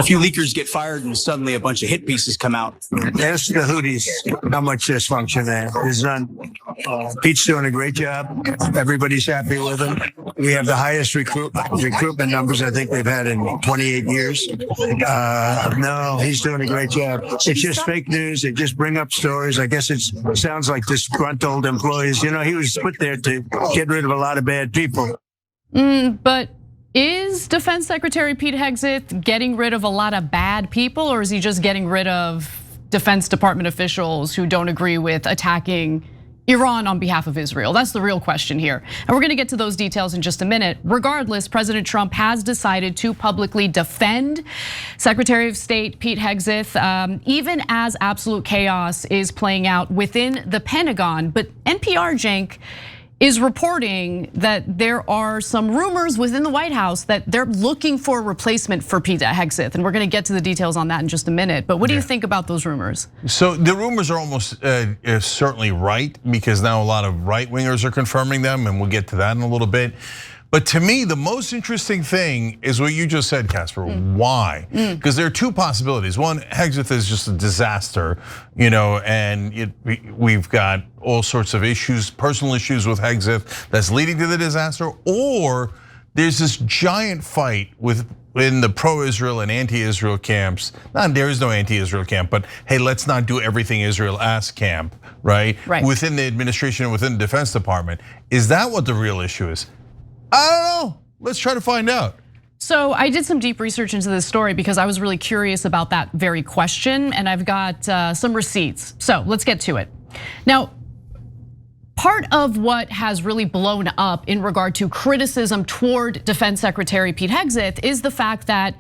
a few leakers get fired and suddenly a bunch of hit pieces come out. Ask the Houthis how much dysfunction there. There's none. Pete's doing a great job. Everybody's happy with him. We have the highest recruitment numbers I think they've had in 28 years. No, he's doing a great job. It's just fake news. They just bring up stories. I guess it sounds like disgruntled employees. You know, he was put there to get rid of a lot of bad people. But is Defense Secretary Pete Hegseth getting rid of a lot of bad people, or is he just getting rid of Defense Department officials who don't agree with attacking Iran on behalf of Israel? That's the real question here. And we're gonna get to those details in just a minute. Regardless, President Trump has decided to publicly defend Secretary of State Pete Hegseth, even as absolute chaos is playing out within the Pentagon. But NPR, Cenk, is reporting that there are some rumors within the White House that they're looking for a replacement for Pete Hegseth. And we're gonna get to the details on that in just a minute. But what do you think about those rumors? So the rumors are almost certainly right, because now a lot of right-wingers are confirming them, and we'll get to that in a little bit. But to me, the most interesting thing is what you just said, Casper. Why? Because there are two possibilities. One, Hegseth is just a disaster, and we've got all sorts of issues, personal issues with Hegseth that's leading to the disaster. Or there's this giant fight within the pro-Israel and anti-Israel camps. There is no anti-Israel camp, but hey, let's not do everything Israel-ass camp, right? Within the administration and within the Defense Department. Is that what the real issue is? I don't know. Let's try to find out. So I did some deep research into this story because I was really curious about that very question, and I've got some receipts. So let's get to it. Now, part of what has really blown up in regard to criticism toward Defense Secretary Pete Hegseth is the fact that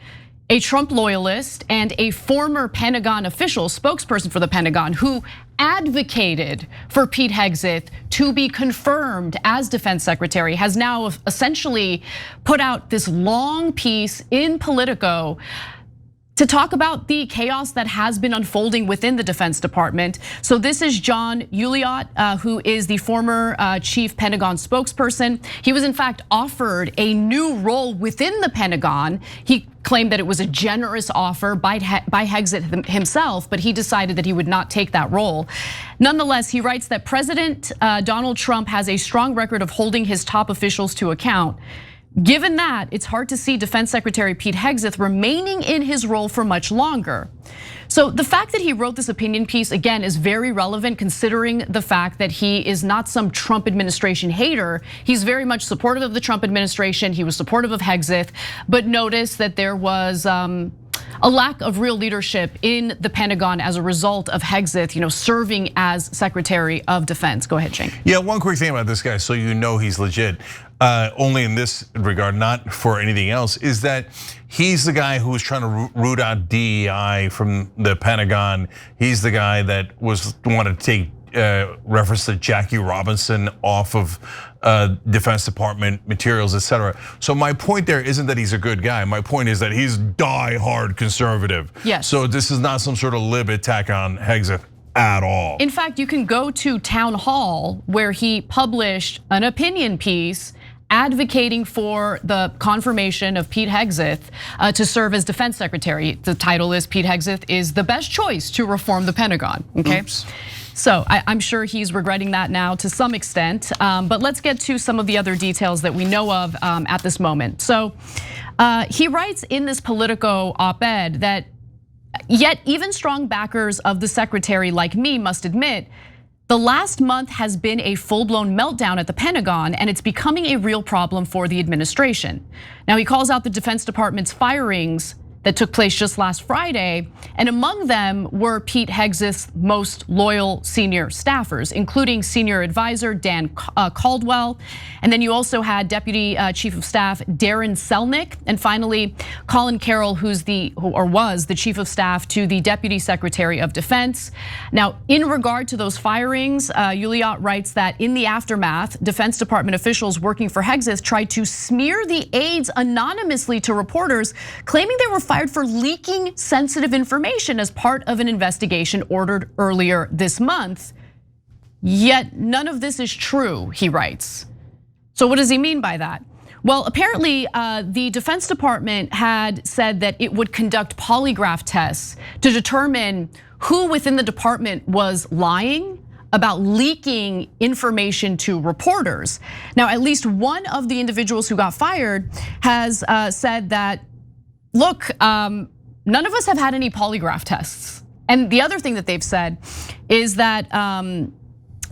a Trump loyalist and a former Pentagon official, spokesperson for the Pentagon, who advocated for Pete Hegseth to be confirmed as Defense Secretary, has now essentially put out this long piece in Politico to talk about the chaos that has been unfolding within the Defense Department. So this is John Uliot, who is the former chief Pentagon spokesperson. He was in fact offered a new role within the Pentagon. He claimed that it was a generous offer by Hegseth himself, but he decided that he would not take that role. Nonetheless, he writes that President Donald Trump has a strong record of holding his top officials to account. Given that, it's hard to see Defense Secretary Pete Hegseth remaining in his role for much longer. So the fact that he wrote this opinion piece, again, is very relevant considering the fact that he is not some Trump administration hater. He's very much supportive of the Trump administration. He was supportive of Hegseth, but notice that there was a lack of real leadership in the Pentagon as a result of Hegseth, serving as Secretary of Defense. Go ahead, Cenk. Yeah, one quick thing about this guy, so you know he's legit. Only in this regard, not for anything else, is that he's the guy who was trying to root out DEI from the Pentagon. He's the guy that wanted to take reference to Jackie Robinson off of Defense Department materials, etc. So my point there isn't that he's a good guy. My point is that he's die-hard conservative. Yes. So this is not some sort of lib attack on Hegseth at all. In fact, you can go to Town Hall where he published an opinion piece advocating for the confirmation of Pete Hegseth to serve as Defense Secretary. The title is Pete Hegseth is the best choice to reform the Pentagon, okay? Oops. So I'm sure he's regretting that now to some extent, but let's get to some of the other details that we know of at this moment. So he writes in this Politico op-ed that yet even strong backers of the secretary like me must admit, the last month has been a full-blown meltdown at the Pentagon, and it's becoming a real problem for the administration. Now, he calls out the Defense Department's firings that took place just last Friday, and among them were Pete Hegseth's most loyal senior staffers, including senior advisor Dan Caldwell, and then you also had Deputy Chief of Staff Darren Selnick, and finally Colin Carroll, who was the Chief of Staff to the Deputy Secretary of Defense. Now, in regard to those firings, Uliot writes that in the aftermath, Defense Department officials working for Hegseth tried to smear the aides anonymously to reporters, claiming they were fired for leaking sensitive information as part of an investigation ordered earlier this month. Yet none of this is true, he writes. So what does he mean by that? Well, apparently the Defense Department had said that it would conduct polygraph tests to determine who within the department was lying about leaking information to reporters. Now, at least one of the individuals who got fired has said that, look, none of us have had any polygraph tests. And the other thing that they've said is that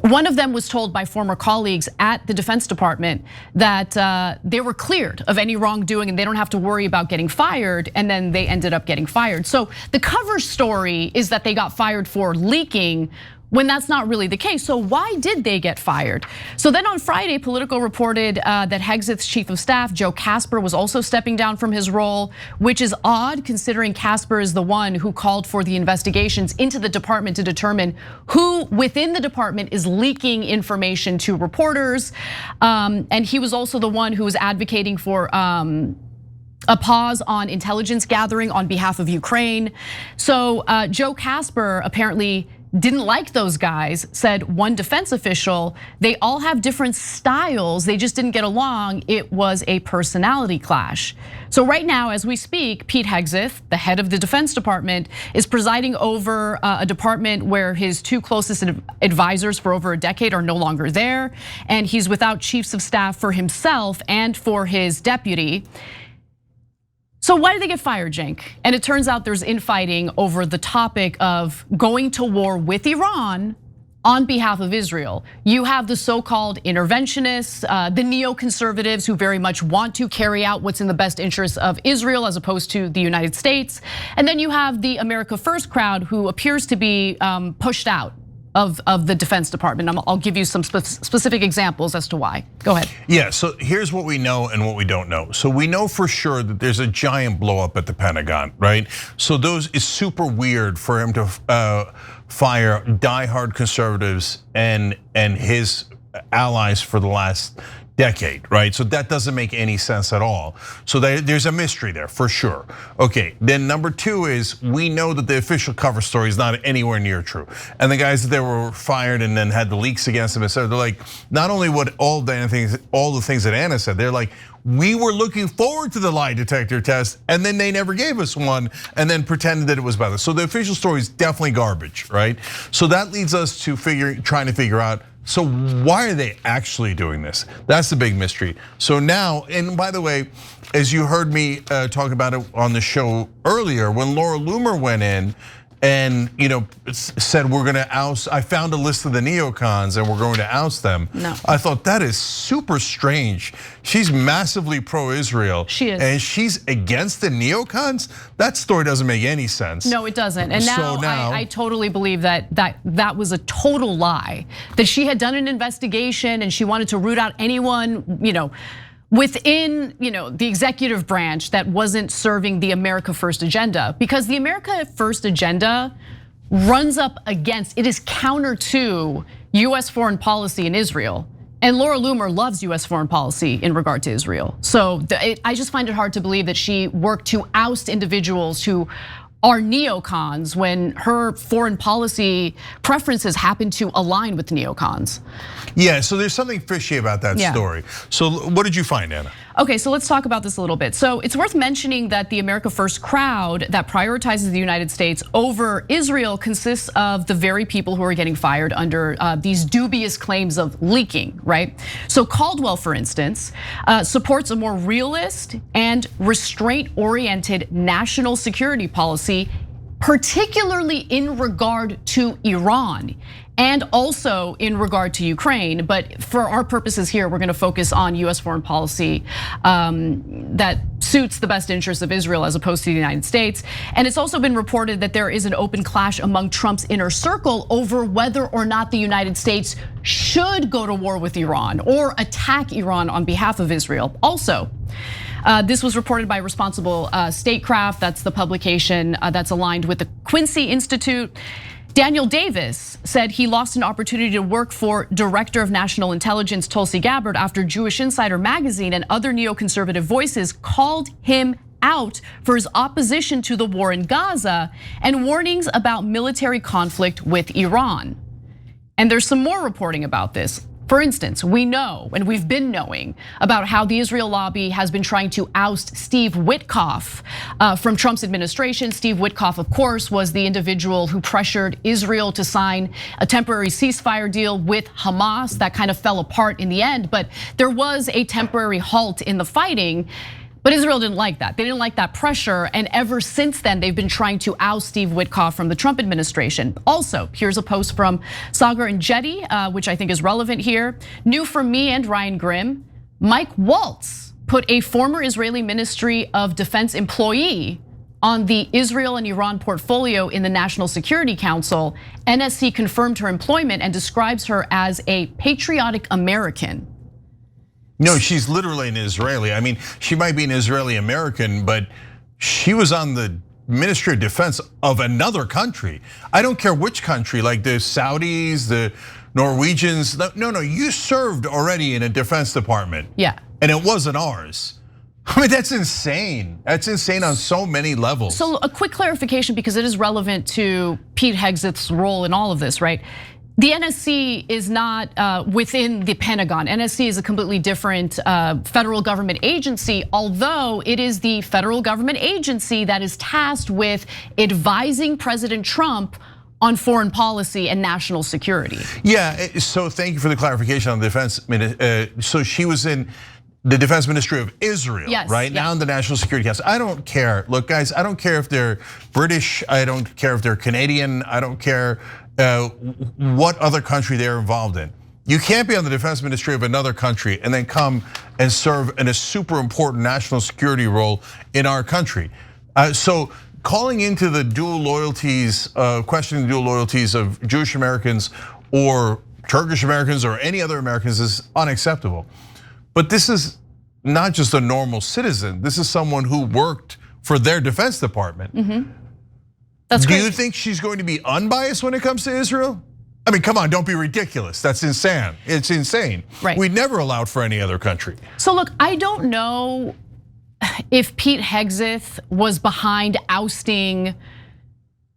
one of them was told by former colleagues at the Defense Department that they were cleared of any wrongdoing and they don't have to worry about getting fired, and then they ended up getting fired. So the cover story is that they got fired for leaking, when that's not really the case. So why did they get fired? So then on Friday, Politico reported that Hegseth's chief of staff, Joe Casper, was also stepping down from his role, which is odd considering Casper is the one who called for the investigations into the department to determine who within the department is leaking information to reporters. And he was also the one who was advocating for a pause on intelligence gathering on behalf of Ukraine. So Joe Casper apparently didn't like those guys, said one defense official. They all have different styles, they just didn't get along. It was a personality clash. So right now, as we speak, Pete Hegseth, the head of the Defense Department, is presiding over a department where his two closest advisors for over a decade are no longer there. And he's without chiefs of staff for himself and for his deputy. So why did they get fired, Cenk? And it turns out there's infighting over the topic of going to war with Iran on behalf of Israel. You have the so-called interventionists, the neoconservatives who very much want to carry out what's in the best interests of Israel as opposed to the United States. And then you have the America First crowd who appears to be pushed out of the Defense Department. I'll give you some specific examples as to why. Go ahead. Yeah, so here's what we know and what we don't know. So we know for sure that there's a giant blow up at the Pentagon, right? So those is super weird for him to fire diehard conservatives and his allies for the last decade, right? So that doesn't make any sense at all. So there's a mystery there for sure. Okay, then number two is we know that the official cover story is not anywhere near true. And the guys that were fired and then had the leaks against them, they're like, not only what all the things that Anna said, they're like, we were looking forward to the lie detector test and then they never gave us one and then pretended that it was better. So the official story is definitely garbage, right? So that leads us to trying to figure out, so why are they actually doing this? That's the big mystery. So now, and by the way, as you heard me talk about it on the show earlier, when Laura Loomer went in and said we're going to oust, I found a list of the neocons and we're going to oust them. No. I thought that is super strange. She's massively pro-Israel. She is. And she's against the neocons? That story doesn't make any sense. No, it doesn't. And now I totally believe that was a total lie. That she had done an investigation and she wanted to root out anyone, within the executive branch that wasn't serving the America First agenda, because the America First agenda runs up against, it is counter to US foreign policy in Israel. And Laura Loomer loves US foreign policy in regard to Israel. So I just find it hard to believe that she worked to oust individuals who are neocons when her foreign policy preferences happen to align with neocons. Yeah, so there's something fishy about that story. So what did you find, Anna? Okay, so let's talk about this a little bit. So it's worth mentioning that the America First crowd that prioritizes the United States over Israel consists of the very people who are getting fired under these dubious claims of leaking, right? So Caldwell, for instance, supports a more realist and restraint-oriented national security policy, particularly in regard to Iran and also in regard to Ukraine. But for our purposes here, we're gonna focus on US foreign policy that suits the best interests of Israel as opposed to the United States. And it's also been reported that there is an open clash among Trump's inner circle over whether or not the United States should go to war with Iran or attack Iran on behalf of Israel. Also, this was reported by Responsible Statecraft. That's the publication that's aligned with the Quincy Institute. Daniel Davis said he lost an opportunity to work for Director of National Intelligence Tulsi Gabbard after Jewish Insider magazine and other neoconservative voices called him out for his opposition to the war in Gaza and warnings about military conflict with Iran. And there's some more reporting about this. For instance, we know, and we've been knowing, about how the Israel lobby has been trying to oust Steve Witkoff from Trump's administration. Steve Witkoff, of course, was the individual who pressured Israel to sign a temporary ceasefire deal with Hamas. That kind of fell apart in the end, but there was a temporary halt in the fighting. But Israel didn't like that. They didn't like that pressure. And ever since then, they've been trying to oust Steve Witkoff from the Trump administration. Also, here's a post from Sagar and Jetty, which I think is relevant here. New from me and Ryan Grimm, Mike Waltz put a former Israeli Ministry of Defense employee on the Israel and Iran portfolio in the National Security Council. NSC confirmed her employment and describes her as a patriotic American. No, she's literally an Israeli. I mean, she might be an Israeli American, but she was on the Ministry of Defense of another country. I don't care which country, like the Saudis, the Norwegians. No, you served already in a defense department. Yeah. And it wasn't ours. I mean, that's insane. That's insane on so many levels. So a quick clarification, because it is relevant to Pete Hegseth's role in all of this, right? The NSC is not within the Pentagon. NSC is a completely different federal government agency, although it is the federal government agency that is tasked with advising President Trump on foreign policy and national security. Yeah, so thank you for the clarification on the defense. So she was in the Defense Ministry of Israel, yes, right? Yeah. Now in the National Security Council. I don't care. Look, guys, I don't care if they're British. I don't care if they're Canadian. I don't care what other country they're involved in. You can't be on the defense ministry of another country and then come and serve in a super important national security role in our country. So calling into the dual loyalties, questioning the dual loyalties of Jewish Americans or Turkish Americans or any other Americans is unacceptable. But this is not just a normal citizen. This is someone who worked for their defense department. Mm-hmm. That's Do crazy. you think she's going to be unbiased when it comes to Israel? I mean, come on, don't be ridiculous. That's insane. It's insane. Right. We never allowed for any other country. So look, I don't know if Pete Hegseth was behind ousting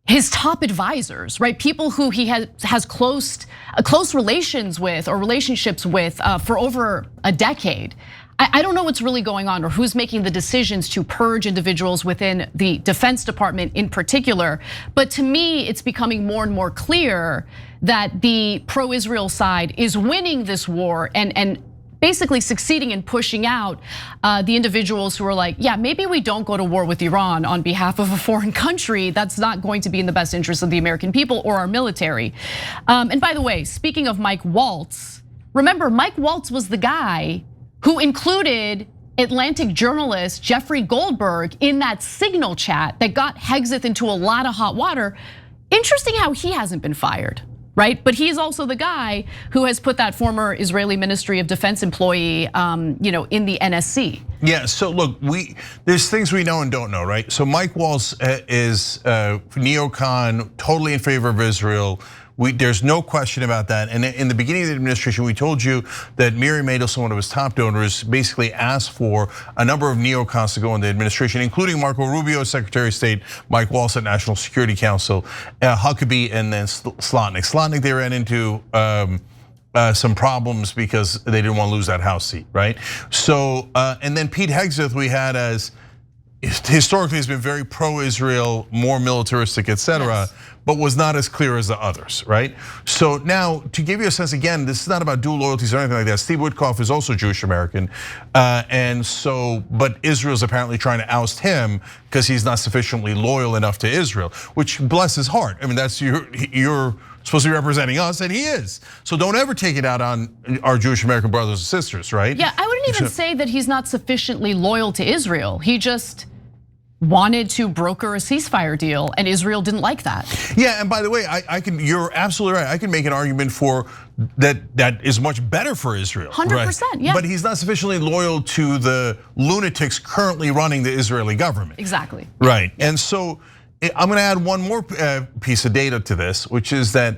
his top advisors, right? People who he has close relations with or relationships with for over a decade. I don't know what's really going on or who's making the decisions to purge individuals within the Defense Department in particular. But to me, it's becoming more and more clear that the pro-Israel side is winning this war and basically succeeding in pushing out the individuals who are like, yeah, maybe we don't go to war with Iran on behalf of a foreign country. That's not going to be in the best interest of the American people or our military. And by the way, speaking of Mike Waltz, remember Mike Waltz was the guy who included Atlantic journalist Jeffrey Goldberg in that Signal chat that got Hegseth into a lot of hot water. Interesting how he hasn't been fired, right? But he's also the guy who has put that former Israeli Ministry of Defense employee, in the NSC. Yeah, so look, there's things we know and don't know, right? So Mike Waltz is neocon, totally in favor of Israel. There's no question about that. And in the beginning of the administration, we told you that Miriam Adelson, one of his top donors, basically asked for a number of neocons to go in the administration, including Marco Rubio, Secretary of State, Mike Waltz at National Security Council, Huckabee, and then Slotnick. Slotnick, they ran into some problems because they didn't want to lose that House seat, right? So, and then Pete Hegseth we had as, historically has been very pro-Israel, more militaristic, etc., yes, but was not as clear as the others, right? So now, to give you a sense, again, this is not about dual loyalties or anything like that. Steve Witkoff is also Jewish American, and so, but Israel's apparently trying to oust him because he's not sufficiently loyal enough to Israel, which bless his heart. I mean, that's you're supposed to be representing us, and he is. So don't ever take it out on our Jewish American brothers and sisters, right? Yeah, I wouldn't even say that he's not sufficiently loyal to Israel. He just wanted to broker a ceasefire deal, and Israel didn't like that. Yeah, and by the way, you're absolutely right. I can make an argument for that is much better for Israel. 100%, yeah. But he's not sufficiently loyal to the lunatics currently running the Israeli government. Exactly. Right, and so I'm gonna add one more piece of data to this, which is that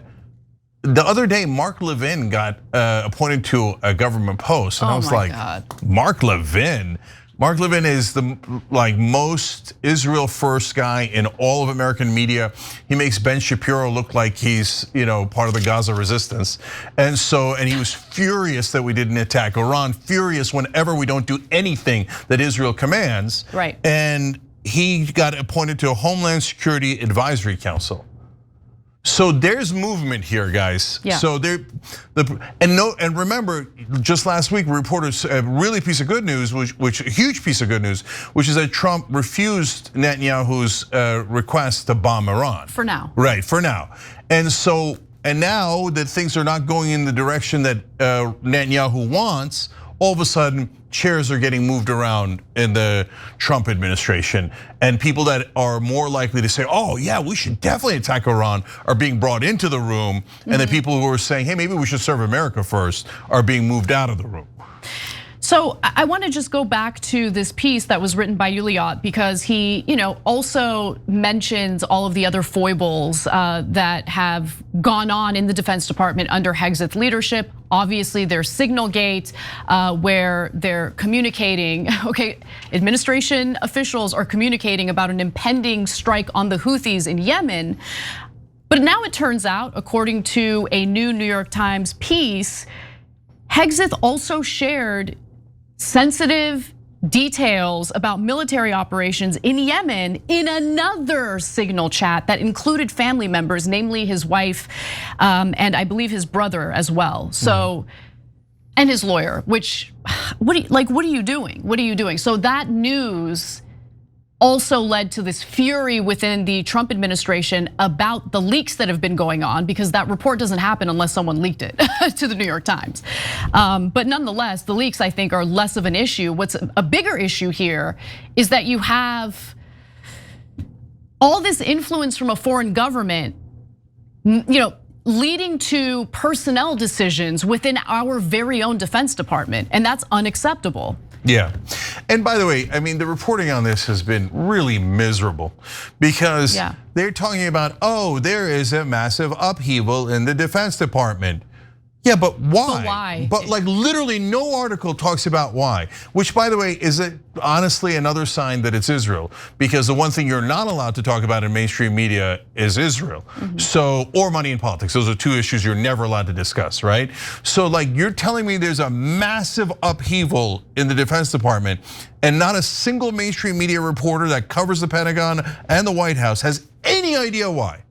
the other day, Mark Levin got appointed to a government post, and I was like, God. Mark Levin? Mark Levin is the most Israel first guy in all of American media. He makes Ben Shapiro look like he's part of the Gaza resistance. And he was furious that we didn't attack Iran, furious whenever we don't do anything that Israel commands. Right. And he got appointed to a Homeland Security Advisory Council. So there's movement here, guys. Yeah. So and remember, just last week, we reported a really piece of good news, which a huge piece of good news, which is that Trump refused Netanyahu's request to bomb Iran. For now. Right, for now. And now that things are not going in the direction that Netanyahu wants, all of a sudden, chairs are getting moved around in the Trump administration. And people that are more likely to say, oh yeah, we should definitely attack Iran, are being brought into the room. And the people who are saying, hey, maybe we should serve America first, are being moved out of the room. So I want to just go back to this piece that was written by Yuliot, because he, also mentions all of the other foibles that have gone on in the Defense Department under Hegseth leadership. Obviously, there's Signalgate, where they're communicating. Okay, administration officials are communicating about an impending strike on the Houthis in Yemen. But now it turns out, according to a new New York Times piece, Hegseth also shared sensitive details about military operations in Yemen in another Signal chat that included family members, namely his wife, and I believe his brother as well. So, and his lawyer. Which, what are you doing? What are you doing? So that news also led to this fury within the Trump administration about the leaks that have been going on, because that report doesn't happen unless someone leaked it to the New York Times. But nonetheless, the leaks, I think, are less of an issue. What's a bigger issue here is that you have all this influence from a foreign government, leading to personnel decisions within our very own Defense Department, and that's unacceptable. Yeah, and by the way, I mean, the reporting on this has been really miserable, because they're talking about, oh, there is a massive upheaval in the Defense Department. Yeah, but why? But why? But like literally no article talks about why, which by the way, is honestly another sign that it's Israel, because the one thing you're not allowed to talk about in mainstream media is Israel. So, or money in politics. Those are two issues you're never allowed to discuss, right? So like you're telling me there's a massive upheaval in the Defense Department, and not a single mainstream media reporter that covers the Pentagon and the White House has any idea why.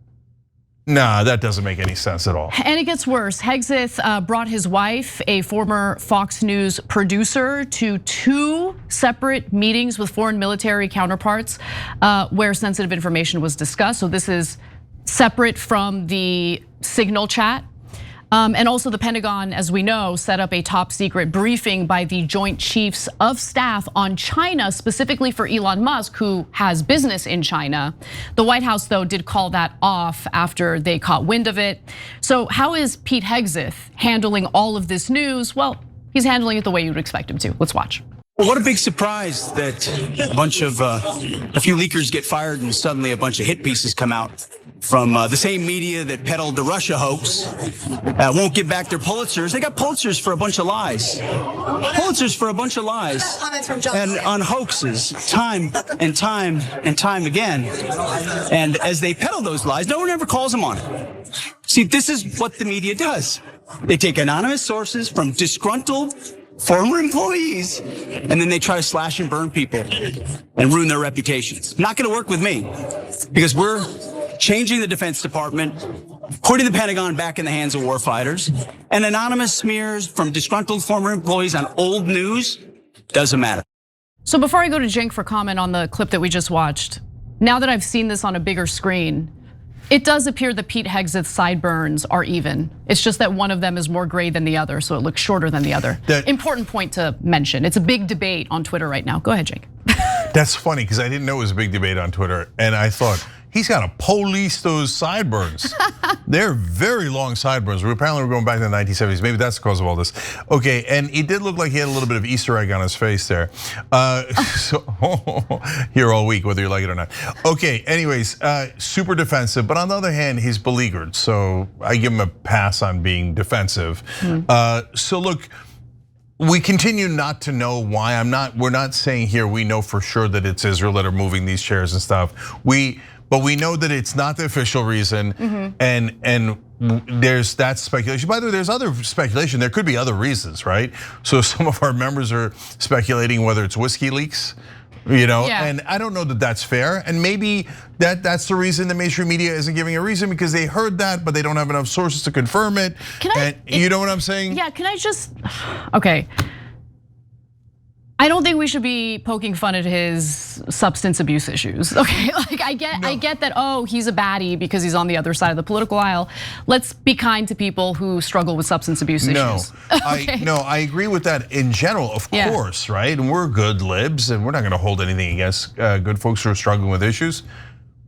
Nah, that doesn't make any sense at all. And it gets worse. Hegseth brought his wife, a former Fox News producer, to 2 separate meetings with foreign military counterparts where sensitive information was discussed. So this is separate from the Signal chat. And also the Pentagon, as we know, set up a top secret briefing by the Joint Chiefs of Staff on China, specifically for Elon Musk, who has business in China. The White House, though, did call that off after they caught wind of it. So how is Pete Hegseth handling all of this news? Well, he's handling it the way you would expect him to. Let's watch. Well, what a big surprise that a few leakers get fired and suddenly a bunch of hit pieces come out from the same media that peddled the Russia hoax. Won't give back their Pulitzers. They got Pulitzers for a bunch of lies. Pulitzers for a bunch of lies and on hoaxes, time and time and time again. And as they peddle those lies, no one ever calls them on it. See, this is what the media does. They take anonymous sources from disgruntled former employees, and then they try to slash and burn people and ruin their reputations. Not gonna work with me, because we're changing the Defense Department, putting the Pentagon back in the hands of warfighters, and anonymous smears from disgruntled former employees on old news doesn't matter. So before I go to Cenk for comment on the clip that we just watched, now that I've seen this on a bigger screen, it does appear that Pete Hegseth's sideburns are even. It's just that one of them is more gray than the other, so it looks shorter than the other. Important point to mention. It's a big debate on Twitter right now. Go ahead, Cenk. That's funny, because I didn't know it was a big debate on Twitter, and I thought, he's got to police those sideburns. They're very long sideburns. Apparently we're going back to the 1970s. Maybe that's the cause of all this. Okay, and he did look like he had a little bit of Easter egg on his face there. Here all week, whether you like it or not. Okay, anyways, super defensive, but on the other hand, he's beleaguered. So I give him a pass on being defensive. So look, We continue not to know why. We're not saying here we know for sure that it's Israel that are moving these chairs and stuff. But we know that it's not the official reason, and there's that speculation. By the way, there's other speculation. There could be other reasons, right? So some of our members are speculating whether it's whiskey leaks, and I don't know that that's fair. And maybe that's the reason the mainstream media isn't giving a reason, because they heard that, but they don't have enough sources to confirm it. You know what I'm saying? Yeah, can I just, okay. I don't think we should be poking fun at his substance abuse issues. Okay, like I get that, he's a baddie because he's on the other side of the political aisle. Let's be kind to people who struggle with substance abuse issues. I agree with that in general, of course, right? And we're good libs, and we're not gonna hold anything against good folks who are struggling with issues.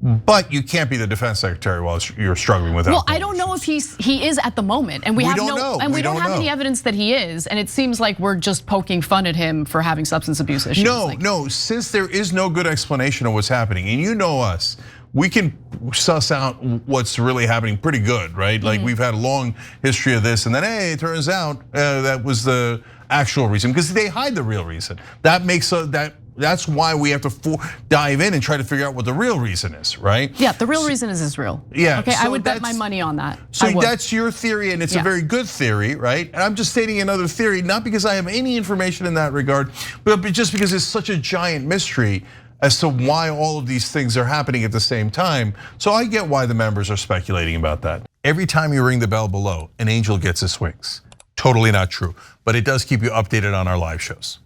But you can't be the defense secretary while you're struggling with that. Well, I don't know if he is at the moment, and we don't have any evidence that he is. And it seems like we're just poking fun at him for having substance abuse issues. No. Since there is no good explanation of what's happening, and you know us, we can suss out what's really happening pretty good, right? Like we've had a long history of this, and then hey, it turns out that was the actual reason, because they hide the real reason. That's why we have to dive in and try to figure out what the real reason is, right? Yeah, the real reason is Israel. Yeah. Okay, I would bet my money on that. So that's your theory, and it's a very good theory, right? And I'm just stating another theory, not because I have any information in that regard, but just because it's such a giant mystery as to why all of these things are happening at the same time. So I get why the members are speculating about that. Every time you ring the bell below, an angel gets his wings. Totally not true, but it does keep you updated on our live shows.